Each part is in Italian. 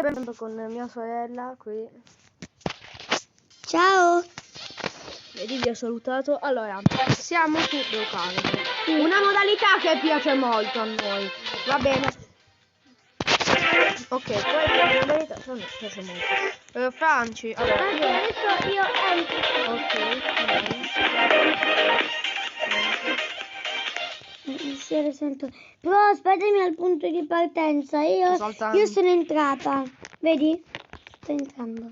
Benvenuto con mia sorella qui. Ciao. Vedi, vi ho salutato. Allora, siamo su Brocato. Una modalità che piace molto a noi. Va bene. Ok, quella modalità a me piace molto. Franci, allora. Adesso io entro. Ok. Sento. Però aspettami al punto di partenza. Io sono entrata. Vedi? Sto entrando.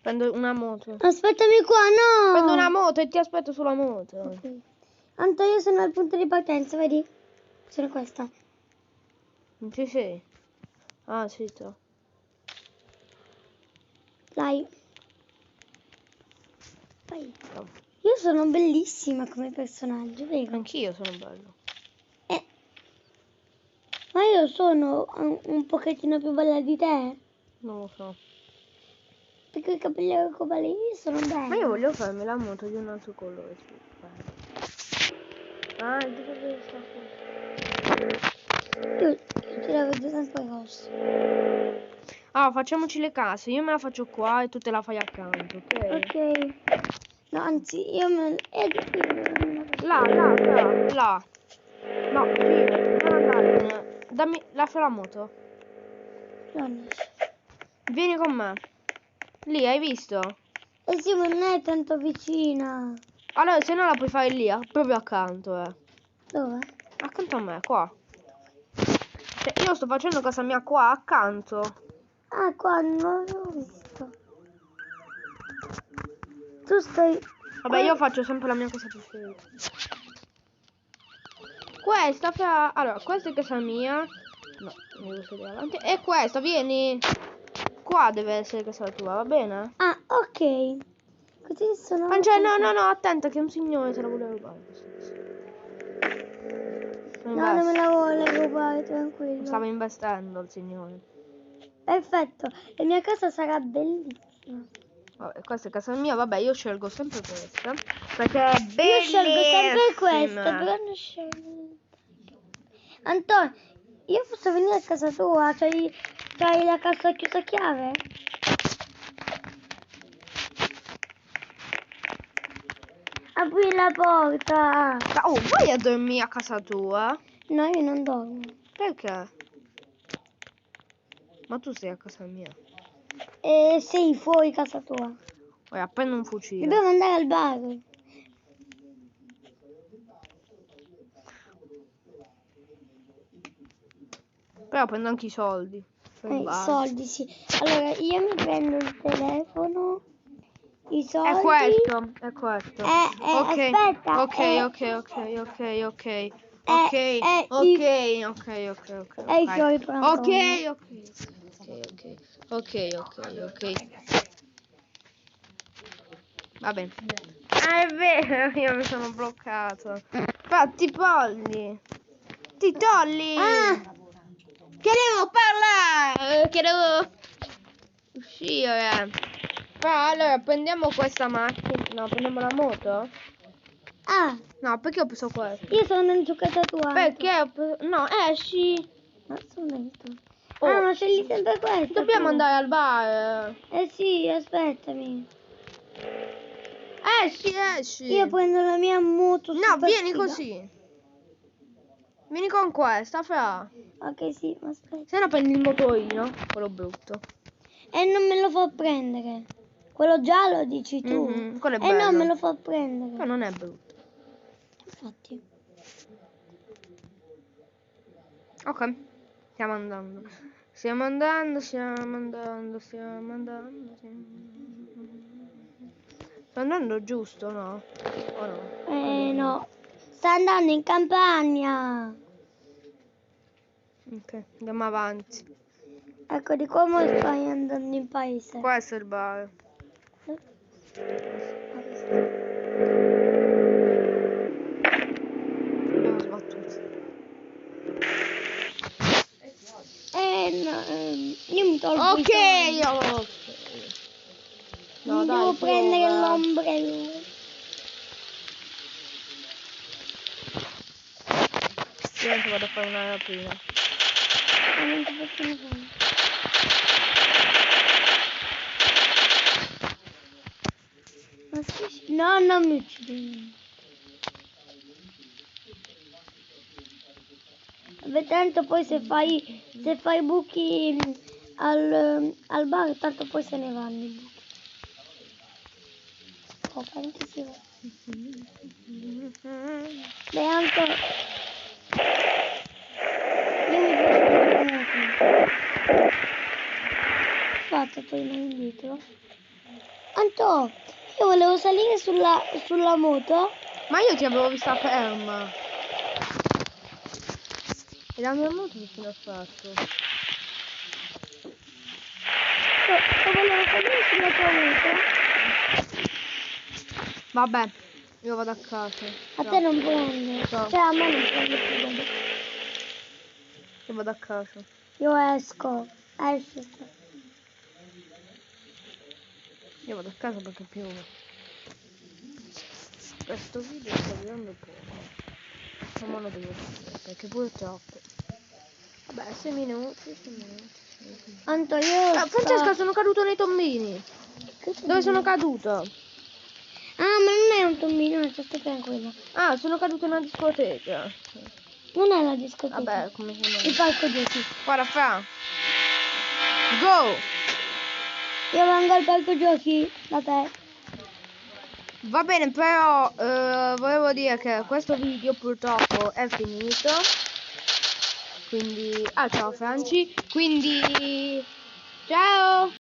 Prendo una moto. Aspettami qua, no! Prendo una moto e ti aspetto sulla moto. Ok. Tanto io sono al punto di partenza, vedi? Sono questa. Non ci sei? Ah, sì, to. Dai. Vai. Io sono bellissima come personaggio, vero? Anch'io sono bello. Ma io sono un pochettino più bella di te? Non lo so. Perché i capelli arcobaleni io sono bella. Ma io voglio farmi la moto di un altro colore. Ah, il dove sta? Io ce la vedo sempre rossa. Ah, facciamoci le case. Io me la faccio qua e tu te la fai accanto, ok? Ok. No, anzi, io me... Là. No, sì, non andare. Dammi, lascia la moto. Vieni con me. Lì, hai visto? Eh sì, ma non è tanto vicina. Allora, se no la puoi fare lì, proprio accanto, Dove? Accanto a me, qua. Cioè, io sto facendo casa mia qua, accanto. Ah, qua non l'avevo visto. Tu stai... Vabbè, io faccio sempre la mia cosa preferita. Questa allora, questa è casa mia. No, mi devo sedere avanti. E questa, vieni. Qua deve essere casa tua, va bene? Ah, ok. Così sono... No, attenta che un signore se la vuole rubare. No, non me la vuole rubare, tranquillo. Stava investendo il signore. Perfetto, la mia casa sarà bellissima. Vabbè, questa è casa mia, vabbè, io scelgo sempre questa. Perché è bellissima. Io scelgo sempre questa, però non scelgo. Antonio, io posso venire a casa tua? C'hai la casa chiusa a chiave? Apri la porta. Oh, vai a dormire a casa tua? No, io non dormo. Perché? Ma tu sei a casa mia. Sei fuori casa tua. Ora, prendo un fucile. Dobbiamo andare al bar. Però prendo anche i soldi. I soldi, sì. Allora, io mi prendo il telefono, i soldi. È questo. Ok. Aspetta. Ok. E i fiori per Antonio. Ok. Va bene. È vero, io mi sono bloccato. Fatti polli. Ti tolli. Che devo parlare. Che devo uscire. Però allora prendiamo questa macchina. No, prendiamo la moto. Ah, No, perché ho preso questo? io sono dentro casa tua. Perché ho preso... No, esci. Ma sono dentro. Oh. Ma scegli sempre questo. Dobbiamo andare al bar. Sì, aspettami. Esci. Io prendo la mia moto. No, vieni così. Vieni con questa, fra. Ok, sì, ma aspetta. Se no prendi il motorino, quello brutto. E non me lo fa prendere. Quello giallo dici tu. Quello è bello. Non me lo fa prendere. Ma non è brutto. Infatti. Ok, stiamo andando. Stiamo andando. Sto andando giusto, no? O no? No. Sta andando in campagna. Ok, andiamo avanti. Ecco, di come stai andando in paese? Questo è il bar. Abbiamo sbattuto. Io mi tolgo i soldi. No, mi dai, devo prendere l'ombrello. Io vado a fare una rapina. Non ci possono fare. No, non mi uccidi. Vabbè, tanto poi se fai buchi al bar, tanto poi se ne vanno i buchi. Oh, quanti si va? Beh, anche io mi posso fatto poi indietro. Anto, io volevo salire sulla moto. Ma io ti avevo vista ferma. E la mia moto che fine ha fatto? Io volevo salire sulla tua moto. Vabbè, io vado a casa. A Ciao. te non prende. Ciao. Cioè a me non prende più. Vabbè. Io vado a casa. Io esco. Esci. Io vado a casa perché piove. Questo video sta durando poco. Ma lo devo dire perché purtroppo. Vabbè, 6 minuti, 6 minuti. Anto, io Francesca, sono caduto nei tombini. Dove sono caduto? Ah, ma non è un tombino, stai tranquilla. Ah, sono caduto in una discoteca. Non è la discoteca. Vabbè, come sono. Il palco giochi. Guarda, fra. Go! Io vengo al palco giochi da te. Va bene, però volevo dire che questo video purtroppo è finito. Quindi... Ah, ciao Franci. Quindi... Ciao!